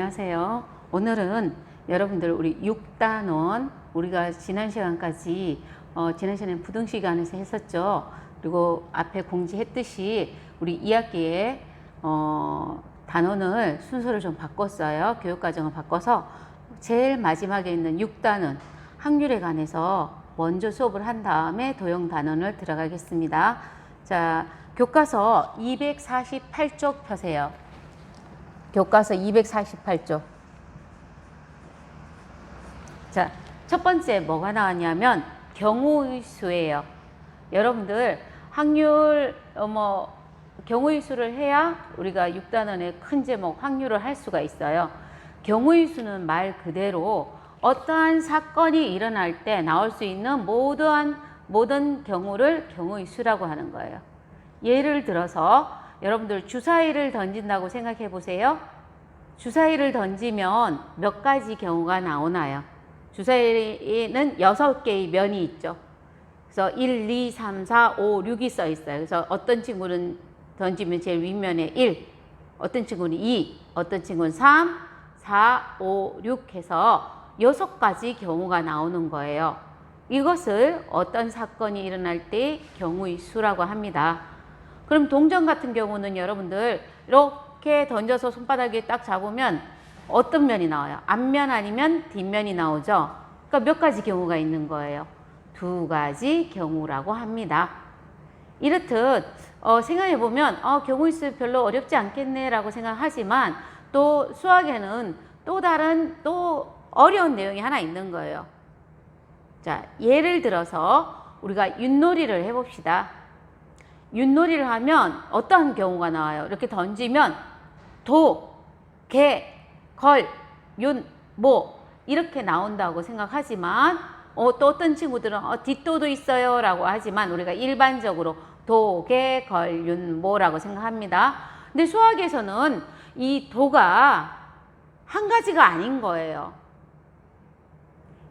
안녕하세요. 오늘은 여러분들 우리 6단원 우리가 지난 시간까지 지난 시간에 부등 시간에서 했었죠. 그리고 앞에 공지했듯이 우리 2학기에 단원을 순서를 좀 바꿨어요. 교육과정을 바꿔서 제일 마지막에 있는 6단원 확률에 관해서 먼저 수업을 한 다음에 도형 단원을 들어가겠습니다. 자, 교과서 248쪽 펴세요. 교과서 248쪽. 자, 첫 번째 뭐가 나왔냐면 경우의 수예요. 여러분들 확률 경우의 수를 해야 우리가 6단원의 큰 제목 확률을 할 수가 있어요. 경우의 수는 말 그대로 어떠한 사건이 일어날 때 나올 수 있는 모든 경우를 경우의 수라고 하는 거예요. 예를 들어서 여러분들 주사위를 던진다고 생각해 보세요. 주사위를 던지면 몇 가지 경우가 나오나요? 주사위에는 6개의 면이 있죠. 그래서 1, 2, 3, 4, 5, 6이 써 있어요. 그래서 어떤 친구는 던지면 제일 윗면에 1, 어떤 친구는 2, 어떤 친구는 3, 4, 5, 6 해서 6가지 경우가 나오는 거예요. 이것을 어떤 사건이 일어날 때 경우의 수라고 합니다. 그럼 동전 같은 경우는 여러분들 이렇게 던져서 손바닥에 딱 잡으면 어떤 면이 나와요? 앞면 아니면 뒷면이 나오죠. 그러니까 몇 가지 경우가 있는 거예요. 2가지 경우라고 합니다. 이렇듯 생각해보면 경우의 수 별로 어렵지 않겠네 라고 생각하지만 또 수학에는 또 다른 어려운 내용이 하나 있는 거예요. 자, 예를 들어서 우리가 윷놀이를 해봅시다. 윷놀이를 하면 어떠한 경우가 나와요? 이렇게 던지면 도, 개, 걸, 윤, 모 이렇게 나온다고 생각하지만 또 어떤 친구들은 뒷도도 있어요 라고 하지만 우리가 일반적으로 도, 개, 걸, 윤, 모라고 생각합니다. 근데 수학에서는 이 도가 한 가지가 아닌 거예요.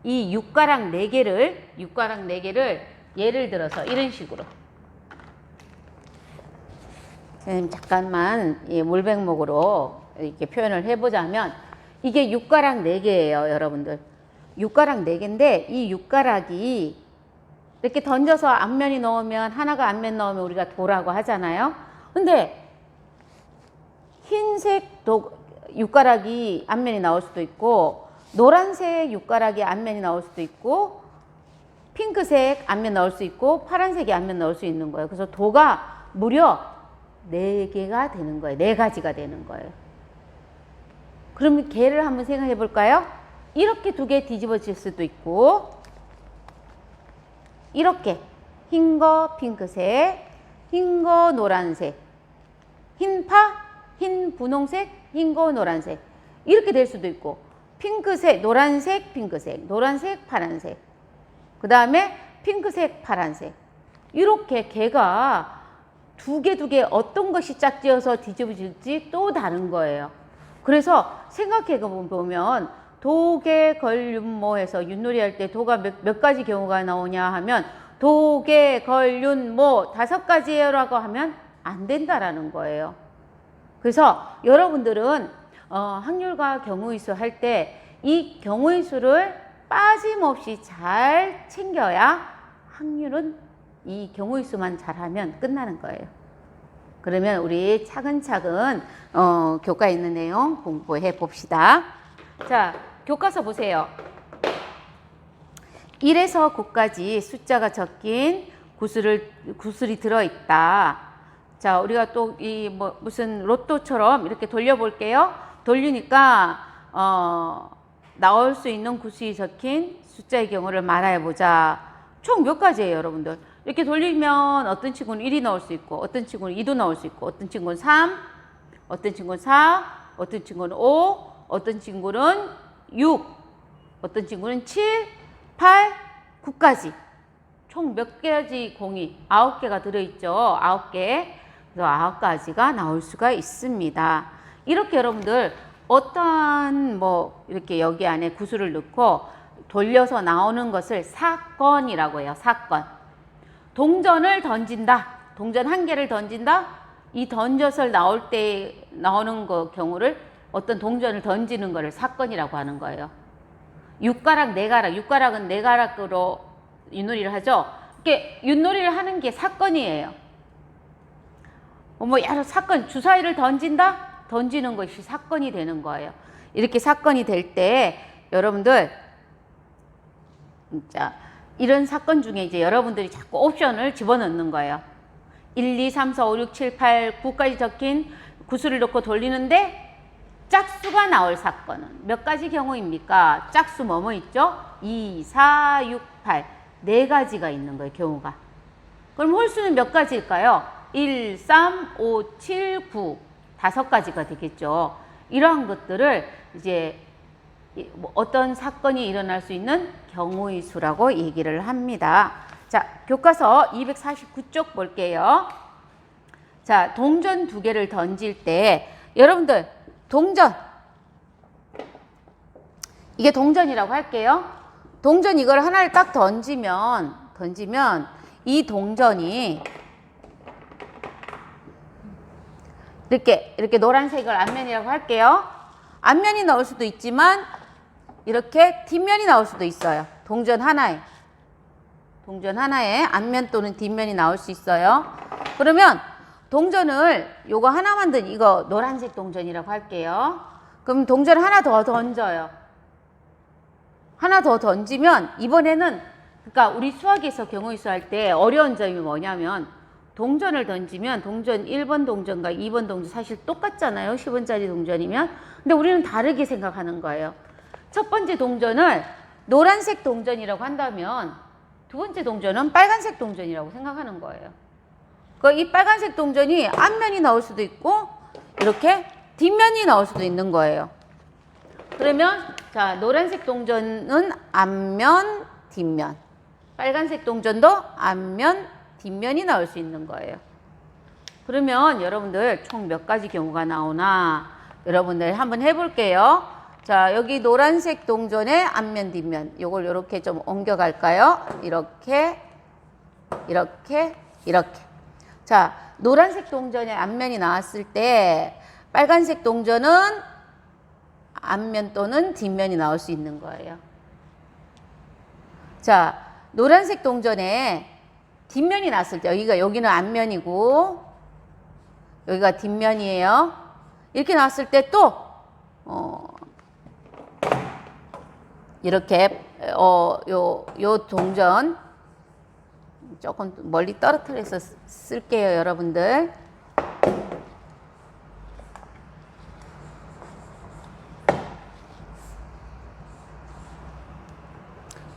이 육가락 4개를 예를 들어서 이런 식으로 잠깐만 물백목으로 이렇게 표현을 해보자면 이게 육가락 4개예요, 여러분들. 육가락 4개인데 이 육가락이 이렇게 던져서 앞면이 넣으면 하나가 앞면 넣으면 우리가 도라고 하잖아요. 근데 흰색 육가락이 앞면이 나올 수도 있고 노란색 육가락이 앞면이 나올 수도 있고 핑크색 앞면 나올 수 있고 파란색이 앞면 나올 수 있는 거예요. 그래서 도가 무려 4개가 되는 거예요. 4가지가 되는 거예요. 그러면 개를 한번 생각해 볼까요? 이렇게 2개 뒤집어질 수도 있고 이렇게 흰 거 핑크색, 흰 거 노란색, 흰 분홍색, 흰 거 노란색 이렇게 될 수도 있고 핑크색, 노란색, 핑크색, 노란색, 파란색 그 다음에 핑크색, 파란색 이렇게 개가 2개 어떤 것이 짝지어서 뒤집어질지 또 다른 거예요. 그래서 생각해 보면 도, 개, 걸, 윤, 모 해서 윷놀이 할 때 도가 몇 가지 경우가 나오냐 하면 도, 개, 걸, 윤, 모 5가지라고 하면 안 된다라는 거예요. 그래서 여러분들은 확률과 경우의 수 할 때 이 경우의 수를 빠짐없이 잘 챙겨야 확률은 이 경우의 수만 잘하면 끝나는 거예요. 그러면 우리 차근차근 교과에 있는 내용 공부해 봅시다. 자, 교과서 보세요. 1에서 9까지 숫자가 적힌 구슬이 들어있다. 자, 우리가 또 무슨 로또처럼 이렇게 돌려볼게요. 돌리니까 나올 수 있는 구슬이 적힌 숫자의 경우를 말해보자. 총 몇 가지예요, 여러분들? 이렇게 돌리면 어떤 친구는 1이 나올 수 있고 어떤 친구는 2도 나올 수 있고 어떤 친구는 3, 어떤 친구는 4, 어떤 친구는 5, 어떤 친구는 6, 어떤 친구는 7, 8, 9까지 총 몇 가지 공이 9개가 들어있죠. 9개. 그래서 9가지가 나올 수가 있습니다. 이렇게 여러분들 어떠한 이렇게 여기 안에 구슬을 넣고 돌려서 나오는 것을 사건이라고 해요. 사건. 동전을 던진다. 동전 1개를 던진다. 이 던져서 나올 때 나오는 경우를 어떤 동전을 던지는 거를 사건이라고 하는 거예요. 육가락, 네가락, 육가락은 네가락으로 윷놀이를 하죠. 이렇게 윷놀이를 하는 게 사건이에요. 뭐 여러 사건, 주사위를 던진다? 던지는 것이 사건이 되는 거예요. 이렇게 사건이 될 때 여러분들 자, 이런 사건 중에 이제 여러분들이 자꾸 옵션을 집어넣는 거예요. 1, 2, 3, 4, 5, 6, 7, 8, 9까지 적힌 구수를 넣고 돌리는데 짝수가 나올 사건은 몇 가지 경우입니까? 짝수 뭐뭐 있죠? 2, 4, 6, 8. 네 가지가 있는 거예요, 경우가. 그럼 홀수는 몇 가지일까요? 1, 3, 5, 7, 9. 5가지가 되겠죠. 이러한 것들을 이제 어떤 사건이 일어날 수 있는 경우의 수라고 얘기를 합니다. 자, 교과서 249쪽 볼게요. 자, 동전 2개를 던질 때 여러분들 동전, 이게 동전이라고 할게요. 동전 이걸 하나를 딱 던지면 이 동전이 이렇게 노란색을 앞면이라고 할게요. 앞면이 나올 수도 있지만 이렇게 뒷면이 나올 수도 있어요. 동전 하나에 앞면 또는 뒷면이 나올 수 있어요. 그러면 동전을 요거 하나만 이거 노란색 동전이라고 할게요. 그럼 동전 하나 더 던져요. 하나 더 던지면 이번에는 그러니까 우리 수학에서 경우의 수 할 때 어려운 점이 뭐냐면 동전을 던지면 동전 1번 동전과 2번 동전 사실 똑같잖아요. 10원짜리 동전이면. 근데 우리는 다르게 생각하는 거예요. 첫 번째 동전을 노란색 동전이라고 한다면 두 번째 동전은 빨간색 동전이라고 생각하는 거예요. 이 빨간색 동전이 앞면이 나올 수도 있고 이렇게 뒷면이 나올 수도 있는 거예요. 그러면 자, 노란색 동전은 앞면, 뒷면. 빨간색 동전도 앞면, 뒷면이 나올 수 있는 거예요. 그러면 여러분들 총 몇 가지 경우가 나오나 여러분들 한번 해볼게요. 자, 여기 노란색 동전의 앞면, 뒷면. 요걸 이렇게 좀 옮겨갈까요? 이렇게. 자, 노란색 동전의 앞면이 나왔을 때 빨간색 동전은 앞면 또는 뒷면이 나올 수 있는 거예요. 자, 노란색 동전에 뒷면이 나왔을 때 여기는 앞면이고 여기가 뒷면이에요. 이렇게 나왔을 때 또 이렇게 요 동전 조금 멀리 떨어뜨려서 쓸게요, 여러분들.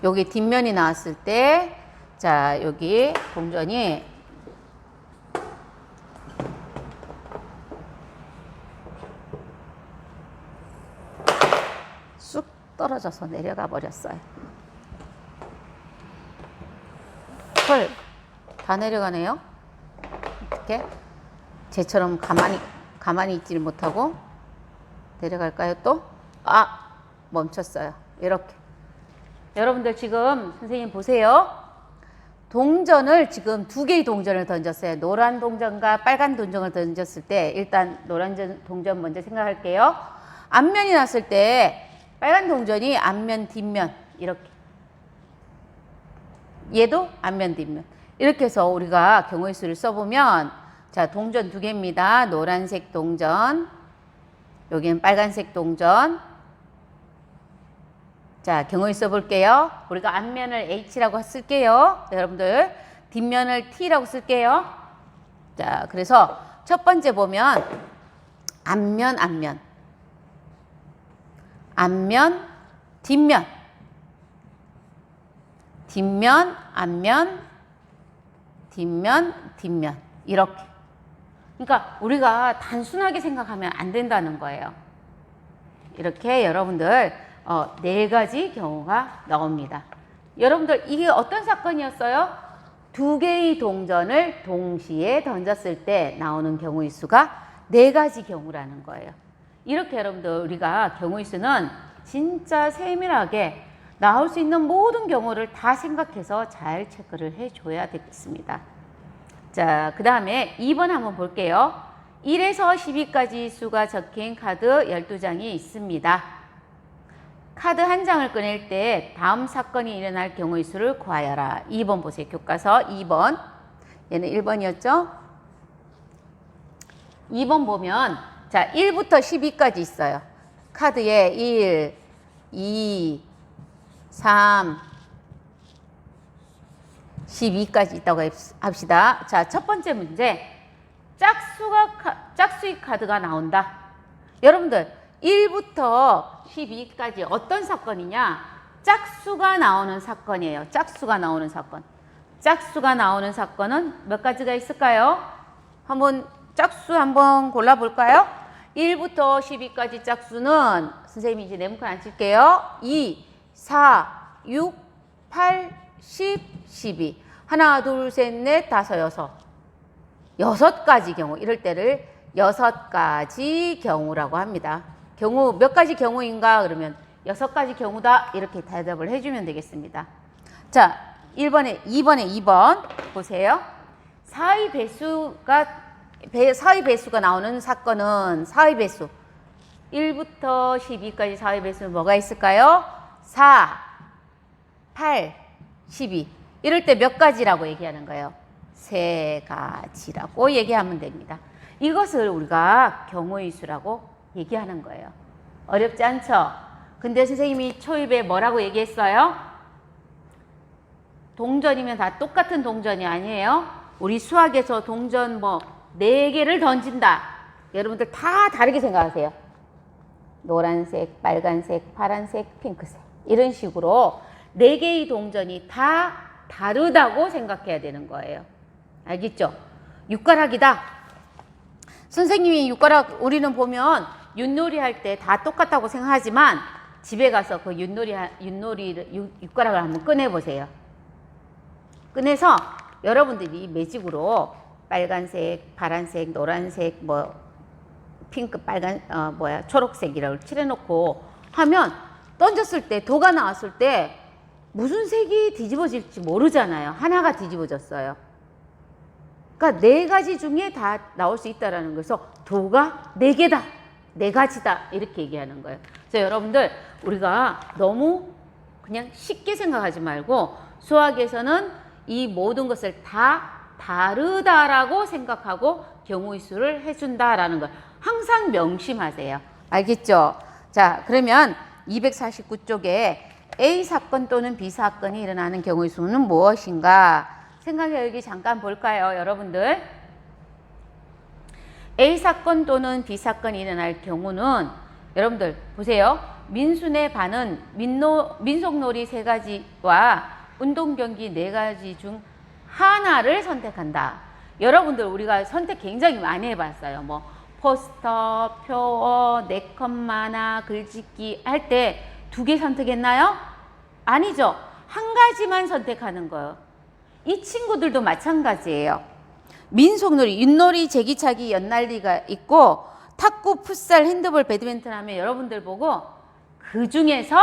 여기 뒷면이 나왔을 때, 자, 여기 동전이 쑥 떨어져서 내려가 버렸어요. 헐, 다 내려가네요. 어떻게? 쟤처럼 가만히 있지를 못하고 내려갈까요, 또? 아, 멈췄어요. 이렇게. 여러분들 지금 선생님 보세요. 동전을 지금 2개의 동전을 던졌어요. 노란 동전과 빨간 동전을 던졌을 때 일단 노란 동전 먼저 생각할게요. 앞면이 났을 때 빨간 동전이 앞면, 뒷면 이렇게. 얘도 앞면, 뒷면. 이렇게 해서 우리가 경우의 수를 써보면 자, 동전 2개입니다. 노란색 동전, 여기는 빨간색 동전. 자, 경우의 수 써볼게요. 우리가 앞면을 H라고 쓸게요. 여러분들 뒷면을 T라고 쓸게요. 자, 그래서 첫 번째 보면 앞면, 뒷면, 뒷면, 앞면, 뒷면 이렇게. 그러니까 우리가 단순하게 생각하면 안 된다는 거예요. 이렇게 여러분들 4가지 경우가 나옵니다. 여러분들 이게 어떤 사건이었어요? 2개의 동전을 동시에 던졌을 때 나오는 경우의 수가 4가지 경우라는 거예요. 이렇게 여러분들 우리가 경우의 수는 진짜 세밀하게 나올 수 있는 모든 경우를 다 생각해서 잘 체크를 해줘야 되겠습니다. 자, 그 다음에 2번 한번 볼게요. 1에서 12까지 수가 적힌 카드 12장이 있습니다. 카드 한 장을 꺼낼 때 다음 사건이 일어날 경우의 수를 구하여라. 2번 보세요. 교과서 2번. 얘는 1번이었죠? 2번 보면 자 1부터 12까지 있어요. 카드에 1, 2, 3, 12까지 있다고 합시다. 자, 첫 번째 문제. 짝수의 카드가 나온다. 여러분들 1부터 12까지 어떤 사건이냐? 짝수가 나오는 사건이에요. 짝수가 나오는 사건. 짝수가 나오는 사건은 몇 가지가 있을까요? 짝수 한번 골라볼까요? 1부터 12까지 짝수는 선생님이 이제 네모칸 안 칠게요. 2, 4, 6, 8, 10, 12. 하나, 둘, 셋, 넷, 다섯, 여섯. 6가지 경우. 이럴 때를 6가지 경우라고 합니다. 경우 몇 가지 경우인가? 그러면 6가지 경우다. 이렇게 대답을 해주면 되겠습니다. 자, 2번에 2번 보세요. 사의 배수가 나오는 사건은 사의 배수. 1부터 12까지 사의 배수는 뭐가 있을까요? 4, 8, 12. 이럴 때 몇 가지라고 얘기하는 거예요? 3가지라고 얘기하면 됩니다. 이것을 우리가 경우의 수라고 얘기하는 거예요. 어렵지 않죠? 근데 선생님이 초입에 뭐라고 얘기했어요? 동전이면 다 똑같은 동전이 아니에요. 우리 수학에서 동전 4개를 던진다. 여러분들 다 다르게 생각하세요. 노란색, 빨간색, 파란색, 핑크색. 이런 식으로 4개의 동전이 다 다르다고 생각해야 되는 거예요. 알겠죠? 육가락이다. 선생님이 육가락 우리는 보면 윷놀이 할 때 다 똑같다고 생각하지만 집에 가서 그 육가락을 한번 꺼내보세요. 꺼내서 여러분들이 매직으로 빨간색, 파란색, 노란색, 핑크, 빨간, 초록색이라고 칠해놓고 하면 던졌을 때, 도가 나왔을 때 무슨 색이 뒤집어질지 모르잖아요. 하나가 뒤집어졌어요. 그러니까 4가지 중에 다 나올 수 있다라는 거에서 도가 4개다, 4가지다 이렇게 얘기하는 거예요. 그래서 여러분들 우리가 너무 그냥 쉽게 생각하지 말고 수학에서는 이 모든 것을 다 다르다라고 생각하고 경우의 수를 해준다라는 걸 항상 명심하세요. 알겠죠? 자, 그러면 249쪽에 A 사건 또는 B 사건이 일어나는 경우의 수는 무엇인가? 생각해 여기 잠깐 볼까요, 여러분들? A 사건 또는 B 사건이 일어날 경우는 여러분들 보세요. 민순의 반은 민속놀이 3가지와 운동경기 4가지 중 하나를 선택한다. 여러분들 우리가 선택 굉장히 많이 해봤어요. 포스터, 표어, 네컷 만화, 글짓기 할 때 2개 선택했나요? 아니죠. 한 가지만 선택하는 거예요. 이 친구들도 마찬가지예요. 민속놀이, 윷놀이, 제기차기, 연날리가 있고 탁구, 풋살, 핸드볼, 배드민턴 하면 여러분들 보고 그 중에서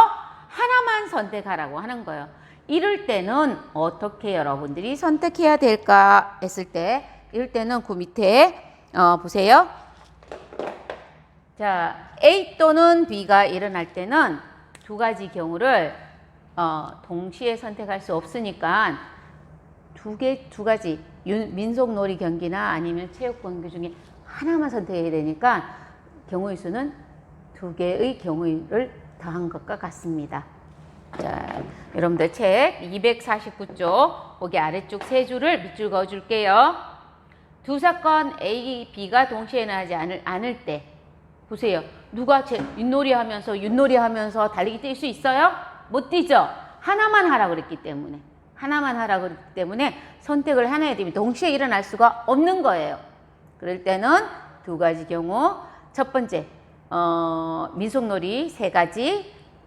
하나만 선택하라고 하는 거예요. 이럴 때는 어떻게 여러분들이 선택해야 될까 했을 때 이럴 때는 그 밑에 보세요. 자, A 또는 B가 일어날 때는 2가지 경우를 동시에 선택할 수 없으니까 두 가지 민속놀이 경기나 아니면 체육 경기 중에 하나만 선택해야 되니까 경우의 수는 2개의 경우를 더한 것과 같습니다. 자, 여러분들 책 249쪽 거기 아래쪽 3줄을 밑줄 그어 줄게요. 2 사건 A, B가 동시에 일어나지 않을 때 보세요. 누가 윷놀이 하면서 달리기 뛸 수 있어요? 못 뛰죠? 하나만 하라고 그랬기 때문에. 하나만 하라고 그랬기 때문에 선택을 하나 해야 됩니다. 동시에 일어날 수가 없는 거예요. 그럴 때는 2가지 경우. 첫 번째, 민속놀이 3가지,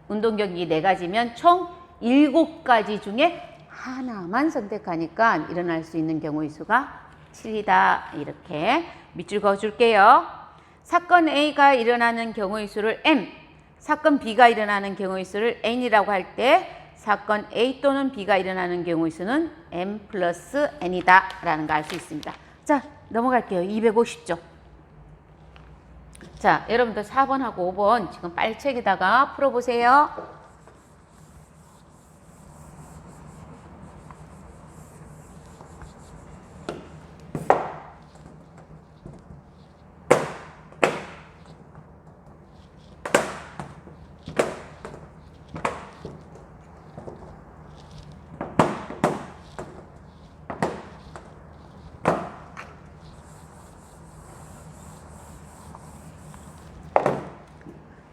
운동경기 4가지면 총 7가지 중에 하나만 선택하니까 일어날 수 있는 경우의 수가 7이다. 이렇게 밑줄 그어 줄게요. 사건 A가 일어나는 경우의 수를 M, 사건 B가 일어나는 경우의 수를 N이라고 할 때 사건 A 또는 B가 일어나는 경우의 수는 M 플러스 N이다 라는 거 알 수 있습니다. 자, 넘어갈게요. 250쪽. 자, 여러분들 4번하고 5번 지금 빨책에다가 풀어보세요.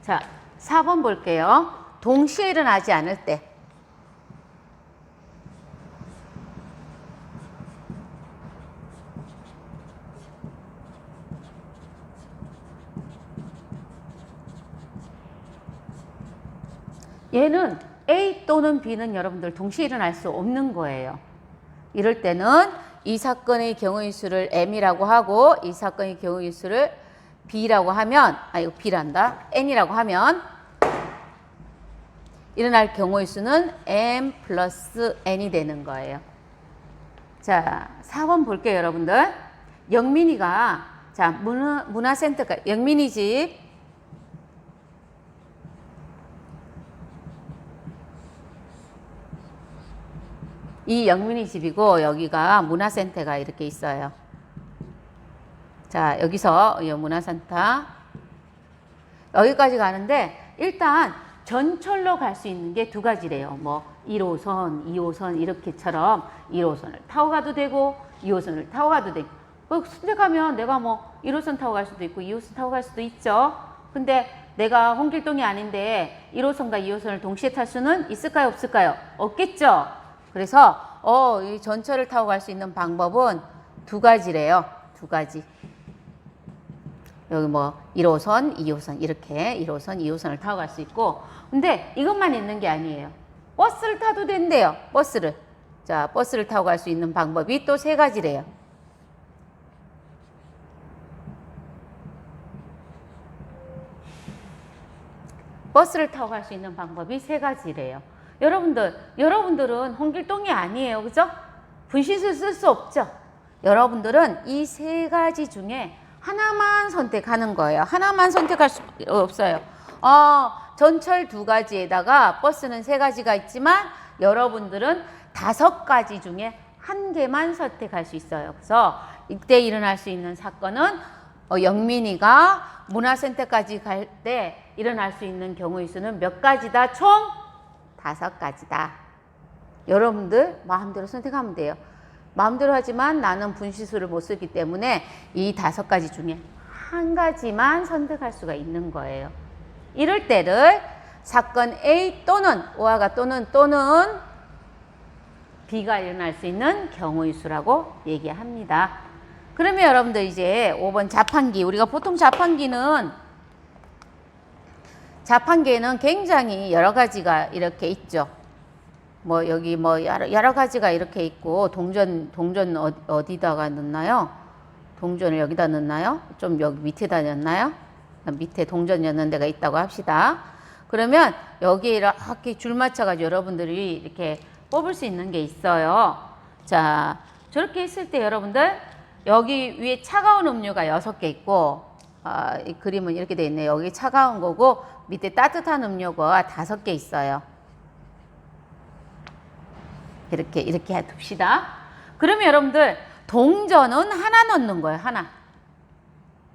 자, 4번 볼게요. 동시에 일어나지 않을 때. 얘는 A 또는 B는 여러분들 동시에 일어날 수 없는 거예요. 이럴 때는 이 사건의 경우의 수를 M이라고 하고 이 사건의 경우의 수를 B라고 하면, 이거 B란다. N이라고 하면 일어날 경우의 수는 M 플러스 N이 되는 거예요. 자, 4번 볼게요, 여러분들. 영민이가, 자, 문화센터가, 영민이 집, 이 영민이 집이고, 여기가 문화센터가 이렇게 있어요. 자, 여기서 문화센터 여기까지 가는데 일단 전철로 갈 수 있는 게 두 가지래요. 뭐 1호선, 2호선 이렇게처럼 1호선을 타고 가도 되고 2호선을 타고 가도 되고 선택하면 내가 뭐 1호선 타고 갈 수도 있고 2호선 타고 갈 수도 있죠. 근데 내가 홍길동이 아닌데 1호선과 2호선을 동시에 탈 수는 있을까요? 없을까요? 없겠죠. 그래서 이 전철을 타고 갈 수 있는 방법은 두 가지래요. 두 가지. 여기 뭐 1호선, 2호선 이렇게 1호선, 2호선을 타고 갈 수 있고 근데 이것만 있는 게 아니에요. 버스를 타도 된대요. 버스를. 자, 버스를 타고 갈 수 있는 방법이 또 세 가지래요. 버스를 타고 갈 수 있는 방법이 세 가지래요. 여러분들은 홍길동이 아니에요. 그죠? 분신술 쓸 수 없죠? 여러분들은 이 세 가지 중에 하나만 선택하는 거예요. 하나만 선택할 수 없어요. 전철 두 가지에다가 버스는 세 가지가 있지만 여러분들은 5가지 중에 한 개만 선택할 수 있어요. 그래서 이때 일어날 수 있는 사건은 영민이가 문화센터까지 갈 때 일어날 수 있는 경우의 수는 몇 가지다? 총 5가지다. 여러분들 마음대로 선택하면 돼요. 마음대로 하지만 나는 분시수를 못 쓰기 때문에 이 5가지 중에 한 가지만 선택할 수가 있는 거예요. 이럴 때를 사건 A 또는 O화가 또는 B가 일어날 수 있는 경우의 수라고 얘기합니다. 그러면 여러분들 이제 5번 자판기. 우리가 보통 자판기에는 굉장히 여러 가지가 이렇게 있죠. 뭐 여기 뭐 여러 가지가 이렇게 있고 동전 어디다가 넣나요? 동전을 여기다 넣나요? 좀 여기 밑에다 넣나요? 밑에 동전 넣는 데가 있다고 합시다. 그러면 여기에 이렇게 줄 맞춰가지고 여러분들이 이렇게 뽑을 수 있는 게 있어요. 자, 저렇게 했을 때 여러분들 여기 위에 차가운 음료가 6개 있고 이 그림은 이렇게 되어 있네요. 여기 차가운 거고 밑에 따뜻한 음료가 5개 있어요. 이렇게 둡시다. 그러면 여러분들 동전은 하나 넣는 거예요. 하나.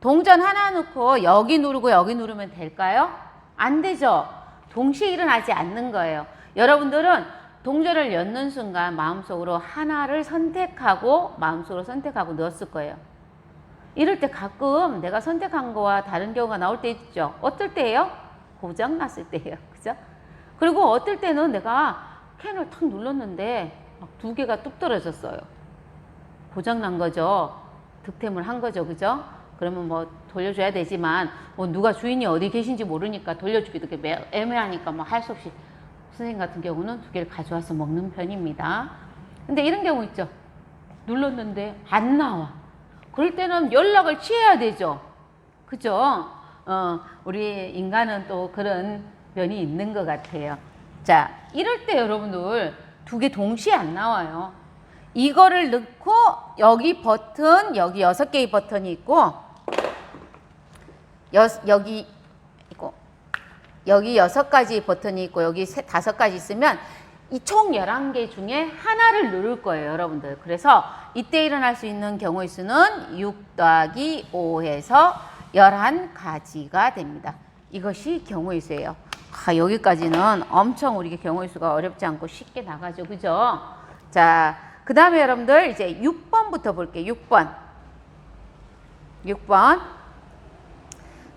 동전 하나 넣고 여기 누르고 여기 누르면 될까요? 안 되죠. 동시에 일어나지 않는 거예요. 여러분들은 동전을 넣는 순간 마음속으로 하나를 선택하고 넣었을 거예요. 이럴 때 가끔 내가 선택한 거와 다른 경우가 나올 때 있죠. 어떨 때예요? 고장 났을 때예요. 그죠? 그리고 어떨 때는 내가 캔을 탁 눌렀는데 막 2개가 뚝 떨어졌어요. 고장 난 거죠. 득템을 한 거죠. 그죠? 그러면 뭐 돌려줘야 되지만 뭐 누가 주인이 어디 계신지 모르니까 돌려주기도 애매하니까 뭐 할 수 없이 선생님 같은 경우는 2개를 가져와서 먹는 편입니다. 근데 이런 경우 있죠. 눌렀는데 안 나와. 그럴 때는 연락을 취해야 되죠. 그죠? 우리 인간은 또 그런 면이 있는 것 같아요. 자, 이럴 때 여러분들 2개 동시에 안 나와요. 이거를 넣고 여기 버튼, 여기 6개의 버튼이 있고 여기 있고 여기 6가지 버튼이 있고 여기 5가지 있으면 이 총 11개 중에 하나를 누를 거예요, 여러분들. 그래서 이때 일어날 수 있는 경우의 수는 6 더하기 5해서 11가지가 됩니다. 이것이 경우의 수예요. 여기까지는 엄청 우리 경우의 수가 어렵지 않고 쉽게 나가죠. 그죠? 자, 그 다음에 여러분들 이제 6번부터 볼게요. 6번.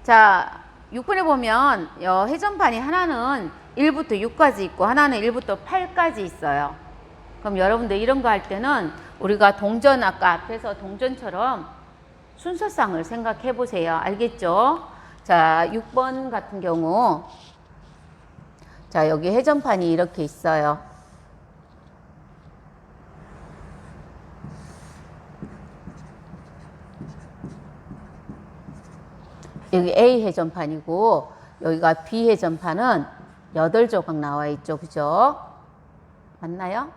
자, 6번에 보면 회전판이 하나는 1부터 6까지 있고 하나는 1부터 8까지 있어요. 그럼 여러분들 이런 거 할 때는 우리가 동전 아까 앞에서 동전처럼 순서상을 생각해 보세요. 알겠죠? 자, 6번 같은 경우 자, 여기 회전판이 이렇게 있어요. 여기 A 회전판이고 여기가 B 회전판은 8조각 나와 있죠. 그죠? 맞나요?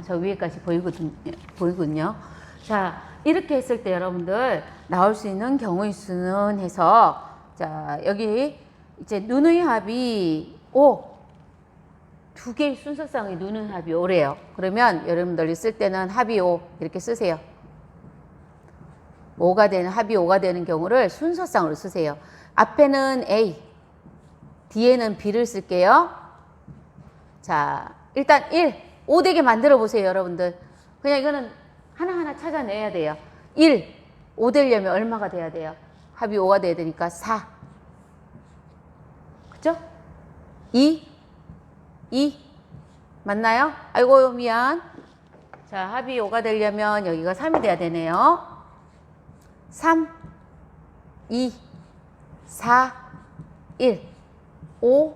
저 위에까지 보이군요. 자, 이렇게 했을 때 여러분들 나올 수 있는 경우의 수는 해서 자, 여기 이제 누누이 합이 5. 2개의 순서상의 누누이 합이 5래요. 그러면 여러분들이 쓸 때는 합이 5 이렇게 쓰세요. 합이 5가 되는 경우를 순서상으로 쓰세요. 앞에는 A, 뒤에는 B를 쓸게요. 자, 일단 5 되게 만들어 보세요, 여러분들. 그냥 이거는 하나하나 찾아내야 돼요. 5 되려면 얼마가 돼야 돼요? 합이 5가 돼야 되니까 4. 그죠? 2 맞나요? 아이고 미안. 자, 합이 5가 되려면 여기가 3이 돼야 되네요. 3 2 4 1 5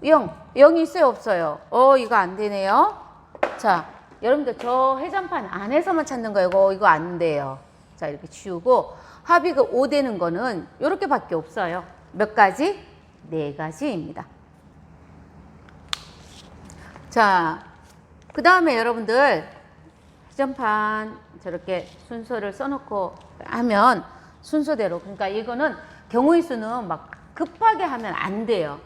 0 0이 있어요, 없어요? 이거 안 되네요. 자, 여러분들 저 회전판 안에서만 찾는 거예요. 이거 안 돼요. 자, 이렇게 치우고 합이 5 되는 거는 이렇게 밖에 없어요. 몇 가지? 4가지입니다. 자, 그 다음에 여러분들 회전판 저렇게 순서를 써놓고 하면 순서대로, 그러니까 이거는 경우의 수는 막 급하게 하면 안 돼요.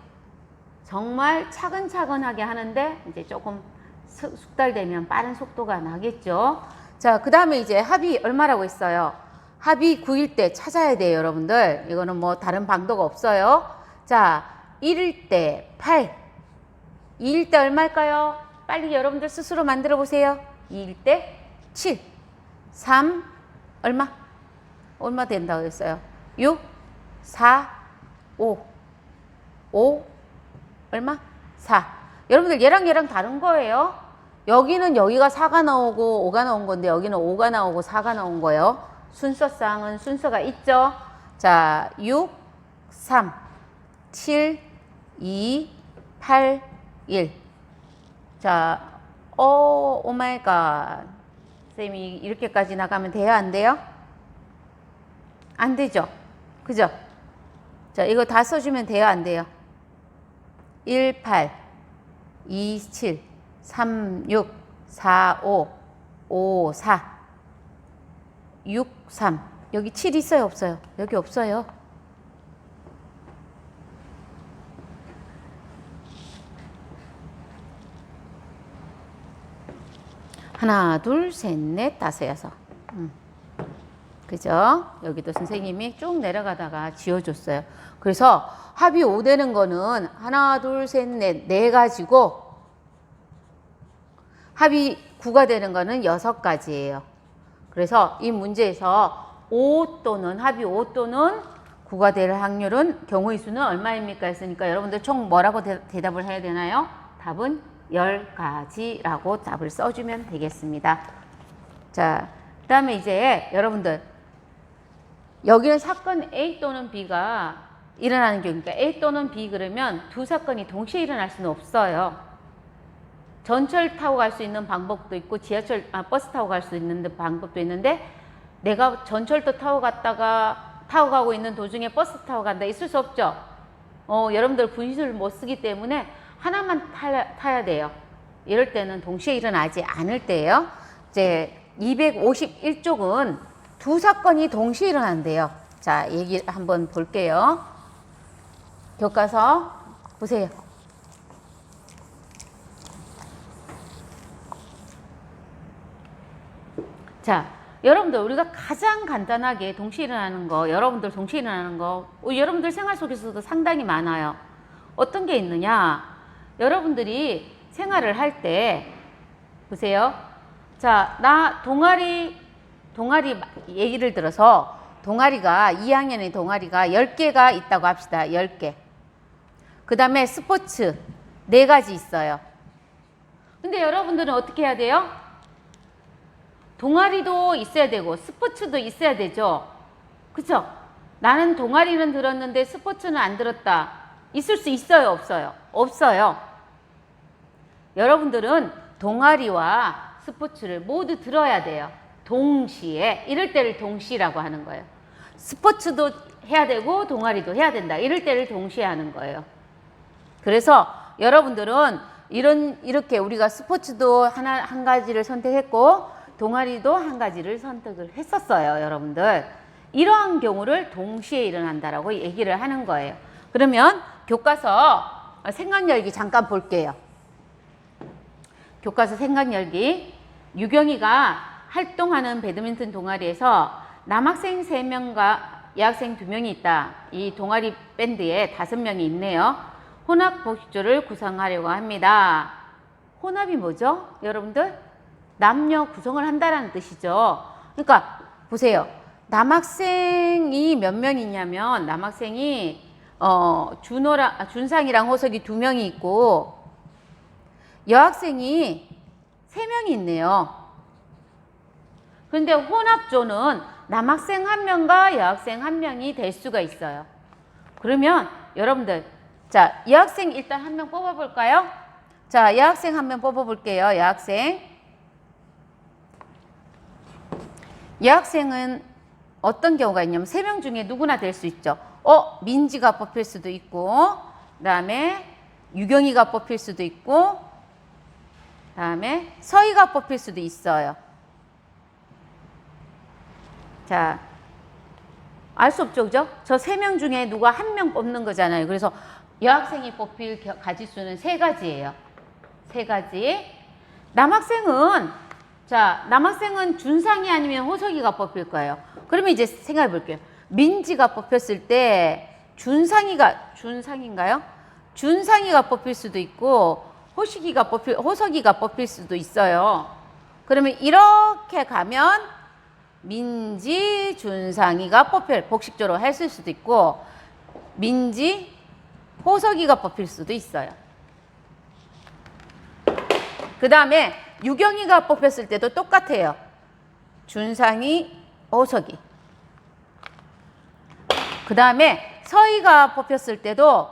정말 차근차근하게 하는데 이제 조금 숙달되면 빠른 속도가 나겠죠. 자, 그 다음에 이제 합이 얼마라고 했어요? 합이 9일 때 찾아야 돼요, 여러분들. 이거는 뭐 다른 방도가 없어요. 자, 1일 때 8. 2일 때 얼마일까요? 빨리 여러분들 스스로 만들어 보세요. 2일 때 7. 3 얼마 된다고 했어요? 6 4 5 얼마? 4. 여러분들 얘랑 다른 거예요. 여기는 여기가 4가 나오고 5가 나온 건데 여기는 5가 나오고 4가 나온 거예요. 순서상은 순서가 있죠. 자, 6 3 7 2 8 1. 자, 오 마이 갓. 쌤이 이렇게까지 나가면 돼요? 안 돼요? 안 되죠? 그죠? 자, 이거 다 써주면 돼요? 안 돼요? 1, 8, 2, 7, 3, 6, 4, 5, 5, 4, 6, 3. 여기 7 있어요? 없어요? 여기 없어요. 하나, 둘, 셋, 넷, 다섯, 여섯. 그죠? 여기도 선생님이 쭉 내려가다가 지어줬어요. 그래서 합이 5 되는 거는 하나, 둘, 셋, 넷, 4가지고 합이 9가 되는 거는 6가지예요. 그래서 이 문제에서 5 또는 합이 5 또는 9가 될 확률은 경우의 수는 얼마입니까? 했으니까 여러분들 총 뭐라고 대답을 해야 되나요? 답은 10가지라고 답을 써주면 되겠습니다. 자, 그 다음에 이제 여러분들 여기는 사건 A 또는 B가 일어나는 경우니까 A 또는 B 그러면 두 사건이 동시에 일어날 수는 없어요. 전철 타고 갈 수 있는 방법도 있고 버스 타고 갈 수 있는 방법도 있는데 내가 전철도 타고 가고 있는 도중에 버스 타고 간다 있을 수 없죠. 여러분들 분실을 못 쓰기 때문에 하나만 타야 돼요. 이럴 때는 동시에 일어나지 않을 때예요. 이제 251쪽은 두 사건이 동시에 일어난대요. 자, 얘기 한번 볼게요. 교과서 보세요. 자, 여러분들 우리가 가장 간단하게 동시에 일어나는 거, 여러분들 동시에 일어나는 거, 여러분들 생활 속에서도 상당히 많아요. 어떤 게 있느냐? 여러분들이 생활을 할 때 보세요. 자, 나 동아리 얘기를 들어서 동아리가 2학년의 동아리가 10개가 있다고 합시다. 10개. 그 다음에 스포츠 4가지 있어요. 근데 여러분들은 어떻게 해야 돼요? 동아리도 있어야 되고 스포츠도 있어야 되죠. 그쵸? 나는 동아리는 들었는데 스포츠는 안 들었다. 있을 수 있어요? 없어요? 없어요. 여러분들은 동아리와 스포츠를 모두 들어야 돼요. 동시에. 이럴 때를 동시라고 하는 거예요. 스포츠도 해야 되고 동아리도 해야 된다. 이럴 때를 동시에 하는 거예요. 그래서 여러분들은 이렇게 우리가 스포츠도 한 가지를 선택했고 동아리도 한 가지를 선택을 했었어요. 여러분들. 이러한 경우를 동시에 일어난다라고 얘기를 하는 거예요. 그러면 교과서 생각열기 잠깐 볼게요. 교과서 생각열기. 유경이가 활동하는 배드민턴 동아리에서 남학생 3명과 여학생 2명이 있다. 이 동아리 밴드에 5명이 있네요. 혼합 복식조를 구성하려고 합니다. 혼합이 뭐죠? 여러분들? 남녀 구성을 한다라는 뜻이죠. 그러니까 보세요. 남학생이 몇 명 있냐면 남학생이 준상이랑 호석이 2명이 있고 여학생이 3명이 있네요. 그런데 혼합조는 남학생 1명과 여학생 1명이 될 수가 있어요. 그러면 여러분들 자, 여학생 일단 1명 뽑아볼까요? 자, 여학생 1명 뽑아볼게요. 여학생은 어떤 경우가 있냐면 3명 중에 누구나 될 수 있죠. 민지가 뽑힐 수도 있고 그 다음에 유경이가 뽑힐 수도 있고 그 다음에 서희가 뽑힐 수도 있어요. 자, 알 수 없죠, 그죠? 저 3명 중에 누가 1명 뽑는 거잖아요. 그래서 여학생이 뽑힐 가지수는 3가지예요. 3가지. 남학생은 준상이 아니면 호석이가 뽑힐 거예요. 그러면 이제 생각해 볼게요. 민지가 뽑혔을 때 준상인가요? 준상이가 뽑힐 수도 있고 호석이가 뽑힐 수도 있어요. 그러면 이렇게 가면 민지, 준상이가 복식조로 했을 수도 있고 민지, 호석이가 뽑힐 수도 있어요. 그 다음에 유경이가 뽑혔을 때도 똑같아요. 준상이, 호석이. 그 다음에 서희가 뽑혔을 때도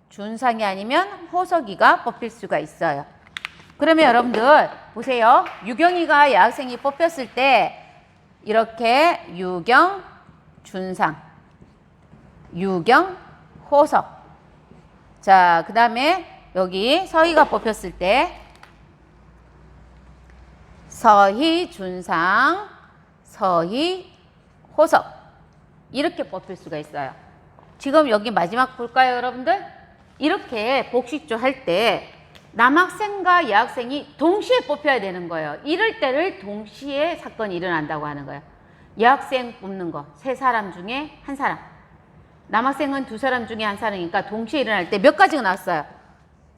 준상이 아니면 호석이가 뽑힐 수가 있어요. 그러면 여러분들 보세요. 유경이가 여학생이 뽑혔을 때 이렇게 유경, 준상, 유경, 호석. 자, 그 다음에 여기 서희가 뽑혔을 때 서희, 준상, 서희, 호석 이렇게 뽑힐 수가 있어요. 지금 여기 마지막 볼까요, 여러분들? 이렇게 복식조 할 때 남학생과 여학생이 동시에 뽑혀야 되는 거예요. 이럴 때를 동시에 사건이 일어난다고 하는 거예요. 여학생 뽑는 거 3사람 중에 1사람. 남학생은 2사람 중에 1사람이니까 동시에 일어날 때 몇 가지가 나왔어요?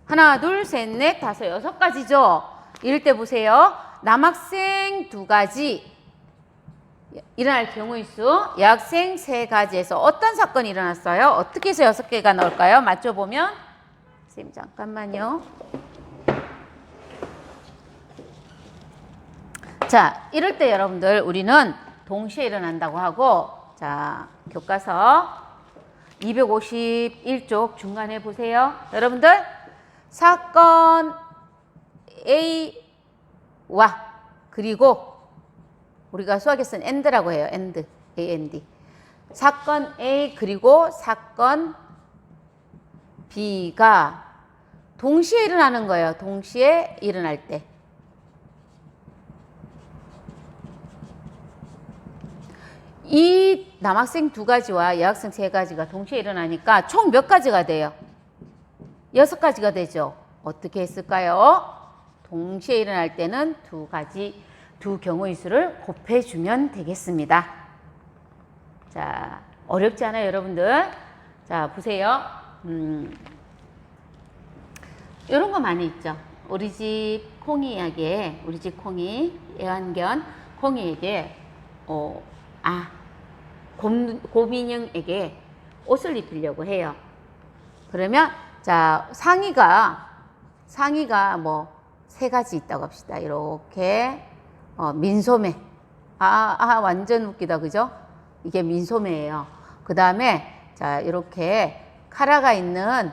하나, 둘, 셋, 넷, 다섯, 6가지죠. 이럴 때 보세요. 남학생 2가지 일어날 경우의 수, 여학생 3가지에서 어떤 사건이 일어났어요? 어떻게 해서 6개가 나올까요? 맞춰보면 선생님 잠깐만요. 자, 이럴 때 여러분들 우리는 동시에 일어난다고 하고, 자, 교과서 251쪽 중간에 보세요. 여러분들 사건 A와 그리고 우리가 수학에 쓴 and라고 해요. and, and. 사건 A 그리고 사건 B가 동시에 일어나는 거예요. 동시에 일어날 때. 이 남학생 2가지와 여학생 3가지가 동시에 일어나니까 총 몇 가지가 돼요? 6가지가 되죠. 어떻게 했을까요? 동시에 일어날 때는 2가지, 2 경우의 수를 곱해주면 되겠습니다. 자, 어렵지 않아요, 여러분들? 자, 보세요. 이런 거 많이 있죠. 우리 집 콩이에게, 우리 집 콩이, 애완견 콩이에게, 곰인형에게 옷을 입히려고 해요. 그러면, 자, 상의가 뭐, 3가지 있다고 합시다. 이렇게, 민소매. 완전 웃기다. 그죠? 이게 민소매예요. 그 다음에, 자, 이렇게 카라가 있는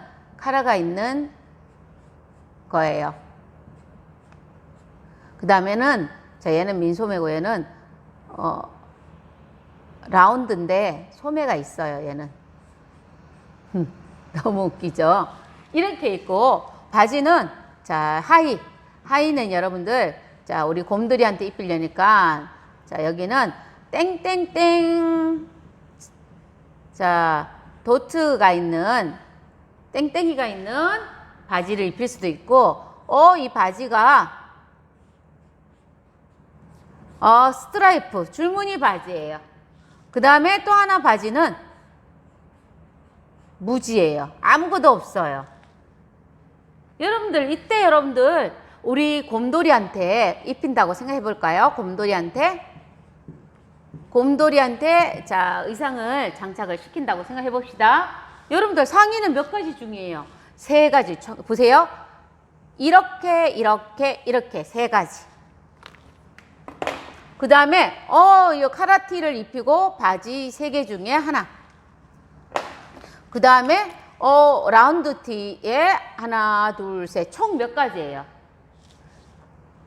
거예요. 그 다음에는, 자, 얘는 민소매고 얘는, 라운드인데 소매가 있어요, 얘는. 너무 웃기죠? 이렇게 있고, 바지는, 자, 하의는 여러분들, 자, 우리 곰돌이한테 입히려니까, 자, 여기는 땡땡땡, 자, 도트가 있는, 땡땡이가 있는 바지를 입힐 수도 있고, 이 바지가, 스트라이프, 줄무늬 바지예요. 그 다음에 또 하나 바지는 무지예요. 아무것도 없어요. 여러분들, 이때 여러분들, 우리 곰돌이한테 입힌다고 생각해 볼까요? 곰돌이한테, 자, 의상을 장착을 시킨다고 생각해 봅시다. 여러분들, 상의는 몇 가지 중이에요? 3가지. 보세요. 이렇게 3가지. 그 다음에, 이 카라티를 입히고 바지 3개 중에 하나. 그 다음에, 라운드 티에 하나, 둘, 셋. 총 몇 가지예요?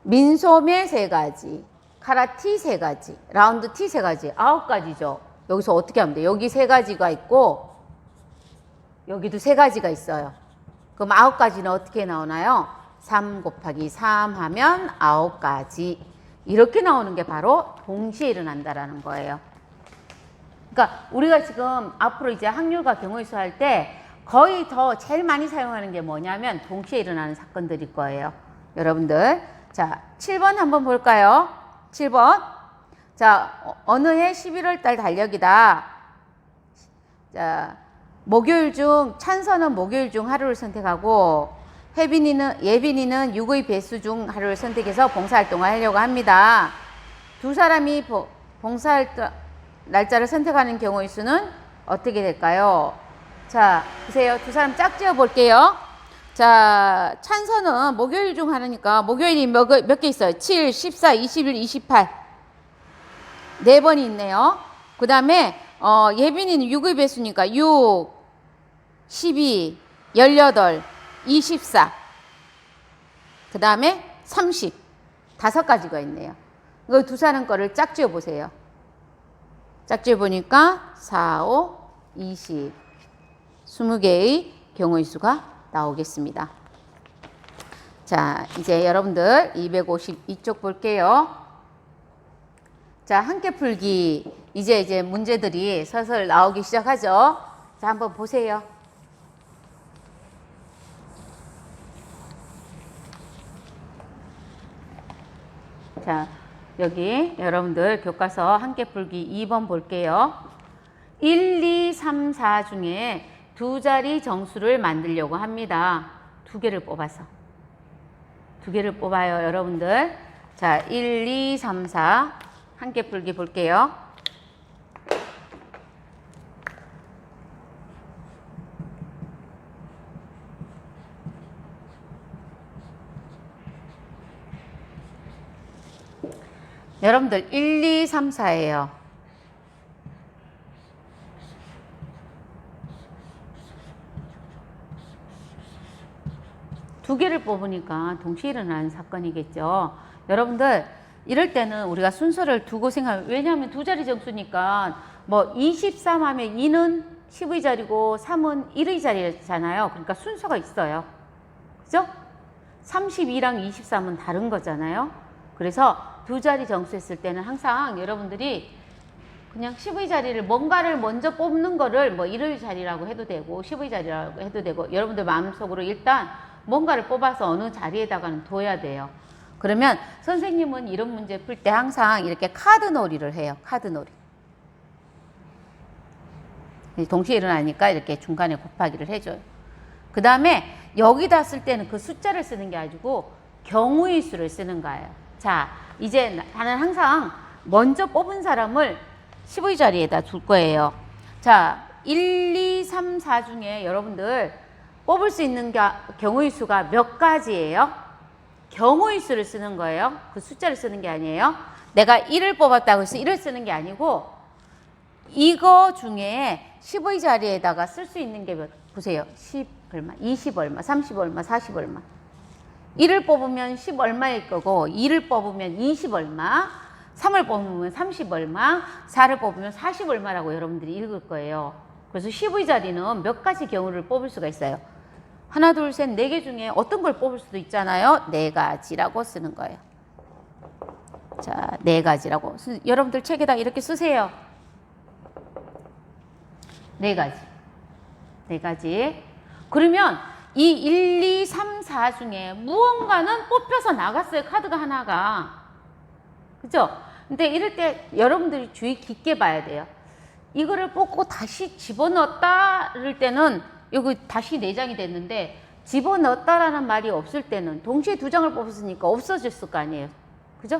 민소매 3가지. 카라티 3가지. 라운드 티 3가지. 9가지죠. 여기서 어떻게 하면 돼요? 여기 3가지가 있고, 여기도 3가지가 있어요. 그럼 9가지는 어떻게 나오나요? 3 곱하기 3 하면 9가지. 이렇게 나오는 게 바로 동시에 일어난다라는 거예요. 그러니까 우리가 지금 앞으로 이제 확률과 경우의 수 할 때 거의 제일 많이 사용하는 게 뭐냐면 동시에 일어나는 사건들일 거예요. 여러분들. 자, 7번 한번 볼까요? 7번. 자, 어느 해 11월 달 달력이다. 자, 찬서는 목요일 중 하루를 선택하고 예빈이는 6의 배수 중 하루를 선택해서 봉사활동을 하려고 합니다. 2 사람이 봉사활동 날짜를 선택하는 경우의 수는 어떻게 될까요? 자, 보세요. 2 사람 짝 지어 볼게요. 자, 찬서는 목요일 중 하루니까 목요일이 몇 개 있어요? 7, 14, 21, 28. 4번이 있네요. 그 다음에 예빈이는 6의 배수니까 6, 12, 18, 24. 그 다음에 30. 5가지가 있네요. 이거 2 사람 거를 짝 지어 보세요. 짝 지어 보니까 4, 5, 20. 20개의 경우의 수가 나오겠습니다. 자, 이제 여러분들 252쪽 볼게요. 자, 함께 풀기. 이제 문제들이 슬슬 나오기 시작하죠. 자, 한번 보세요. 자, 여기 여러분들 교과서 함께 풀기 2번 볼게요. 1, 2, 3, 4 중에 2자리 정수를 만들려고 합니다. 2개를 뽑아서. 2개를 뽑아요, 여러분들. 자, 1, 2, 3, 4 함께 풀기 볼게요. 여러분들 1, 2, 3, 4예요. 두 개를 뽑으니까 동시에 일어나는 사건이겠죠. 여러분들 이럴 때는 우리가 순서를 두고 생각하면, 왜냐하면 2자리 정수니까 뭐 23 하면 2는 10의 자리고 3은 1의 자리잖아요. 그러니까 순서가 있어요. 그죠? 32랑 23은 다른 거잖아요. 그래서 두 자리 정수했을 때는 항상 여러분들이 그냥 10의 자리를 뭔가를 먼저 뽑는 거를 뭐 1의 자리라고 해도 되고 10의 자리라고 해도 되고 여러분들 마음속으로 일단 뭔가를 뽑아서 어느 자리에다가는 둬야 돼요. 그러면 선생님은 이런 문제 풀 때 항상 이렇게 카드 놀이를 해요. 카드 놀이. 동시에 일어나니까 이렇게 중간에 곱하기를 해줘요. 그 다음에 여기다 쓸 때는 그 숫자를 쓰는 게 아니고 경우의 수를 쓰는 거예요. 자, 이제 나는 항상 먼저 뽑은 사람을 10의 자리에다 둘 거예요. 자, 1, 2, 3, 4 중에 여러분들 뽑을 수 있는 경우의 수가 몇 가지예요? 경우의 수를 쓰는 거예요. 그 숫자를 쓰는 게 아니에요. 내가 1을 뽑았다고 해서 1을 쓰는 게 아니고 이거 중에 10의 자리에다가 쓸 수 있는 게 보세요. 10 얼마, 20 얼마, 30 얼마, 40 얼마. 1을 뽑으면 10 얼마일 거고 2를 뽑으면 20 얼마, 3을 뽑으면 30 얼마, 4를 뽑으면 40 얼마라고 여러분들이 읽을 거예요. 그래서 10의 자리는 몇 가지 경우를 뽑을 수가 있어요. 하나, 둘, 셋, 네 개 중에 어떤 걸 뽑을 수도 있잖아요. 네 가지라고 쓰는 거예요. 자, 네 가지라고. 여러분들 책에다 이렇게 쓰세요. 네 가지. 네 가지. 그러면 이 1, 2, 3, 4 중에 무언가는 뽑혀서 나갔어요. 카드가 하나가. 그죠? 근데 이럴 때 여러분들이 주의 깊게 봐야 돼요. 이거를 뽑고 다시 집어넣었다 그럴 때는 여기 다시 4장이 됐는데 집어넣었다라는 말이 없을 때는 동시에 2장을 뽑았으니까 없어졌을 거 아니에요. 그죠?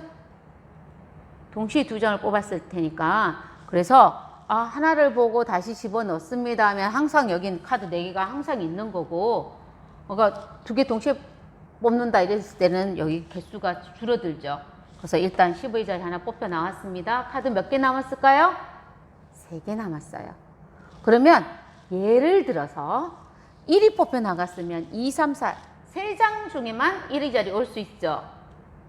동시에 2장을 뽑았을 테니까. 그래서 하나를 보고 다시 집어넣습니다 하면 항상 여긴 카드 4개가 항상 있는 거고, 그러니까 2개 동시에 뽑는다 이랬을 때는 여기 개수가 줄어들죠. 그래서 일단 10의 자리 하나 뽑혀 나왔습니다. 카드 몇 개 남았을까요? 3개 남았어요. 그러면 예를 들어서 1이 뽑혀 나갔으면 2, 3, 4, 3장 중에만 1의 자리에 올 수 있죠.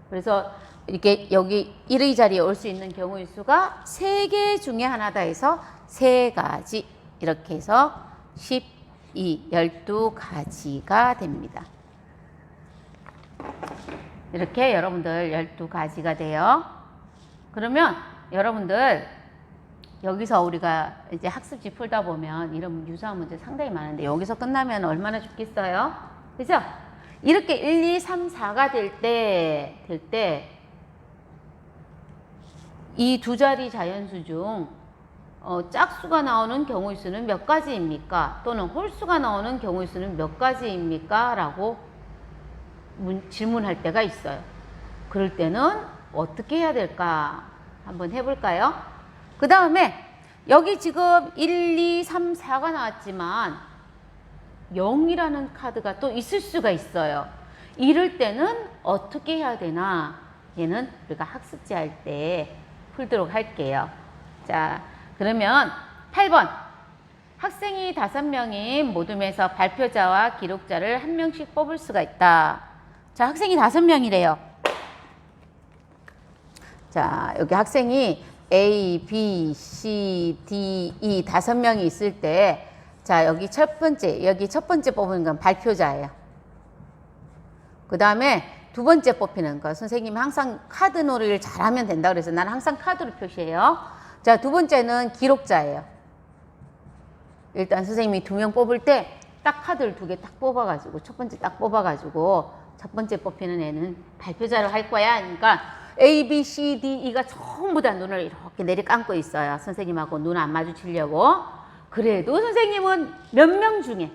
그래서 이렇게 여기 1의 자리에 올 수 있는 경우의 수가 3개 중에 하나다 해서 3가지 이렇게 해서 12, 12가지가 됩니다. 이렇게 여러분들 12가지가 돼요. 그러면 여러분들 여기서 우리가 이제 학습지 풀다 보면 이런 유사한 문제 상당히 많은데 여기서 끝나면 얼마나 좋겠어요? 그죠? 이렇게 1, 2, 3, 4가 될 때 이 두 자리 자연수 중 짝수가 나오는 경우의 수는 몇 가지입니까? 또는 홀수가 나오는 경우의 수는 몇 가지입니까? 라고 질문할 때가 있어요. 그럴 때는 어떻게 해야 될까? 한번 해볼까요? 그 다음에 여기 지금 1, 2, 3, 4가 나왔지만 0이라는 카드가 또 있을 수가 있어요. 이럴 때는 어떻게 해야 되나? 얘는 우리가 학습지 할 때 풀도록 할게요. 자, 그러면 8번. 학생이 5명인 모둠에서 발표자와 기록자를 1명씩 뽑을 수가 있다. 자, 학생이 5명이래요. 자, 여기 학생이 A, B, C, D, E 5명이 있을 때, 자, 여기 첫 번째 뽑은 건 발표자예요. 그 다음에 두 번째 뽑히는 거, 선생님이 항상 카드 놀이를 잘하면 된다 그래서 나는 항상 카드로 표시해요. 자, 두 번째는 기록자예요. 일단 선생님이 2명 뽑을 때 딱 카드를 2개 딱 뽑아가지고 첫 번째 딱 뽑아가지고 첫 번째 뽑히는 애는 발표자로 할 거야. 그러니까 A, B, C, D, E가 전부 다 눈을 이렇게 내리 감고 있어요. 선생님하고 눈 안 마주치려고. 그래도 선생님은 몇 명 중에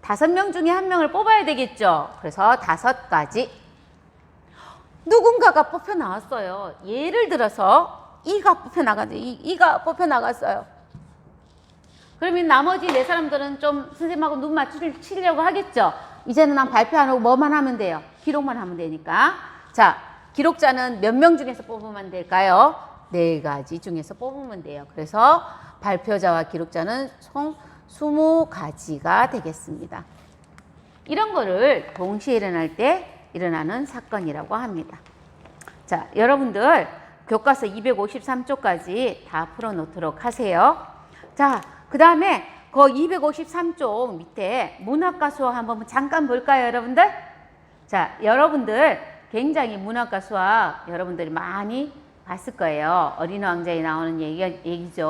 5명 중에 1명을 뽑아야 되겠죠. 그래서 5가지. 누군가가 뽑혀 나왔어요. 예를 들어서 E가 뽑혀 나갔어요. E가 뽑혀 나갔어요. 그러면 나머지 4사람들은 좀 선생님하고 눈 맞추려고 하겠죠. 이제는 난 발표 안 하고 뭐만 하면 돼요. 기록만 하면 되니까. 자, 기록자는 몇 명 중에서 뽑으면 될까요? 4가지 중에서 뽑으면 돼요. 그래서 발표자와 기록자는 총 20가지가 되겠습니다. 이런 거를 동시에 일어날 때 일어나는 사건이라고 합니다. 자, 여러분들 교과서 253쪽까지 다 풀어놓도록 하세요. 자, 그 다음에 그 253쪽 밑에 문학과 수학 한번 잠깐 볼까요, 여러분들? 자, 여러분들 굉장히 문학과 수학 여러분들이 많이 봤을 거예요. 어린 왕자에 나오는 얘기죠.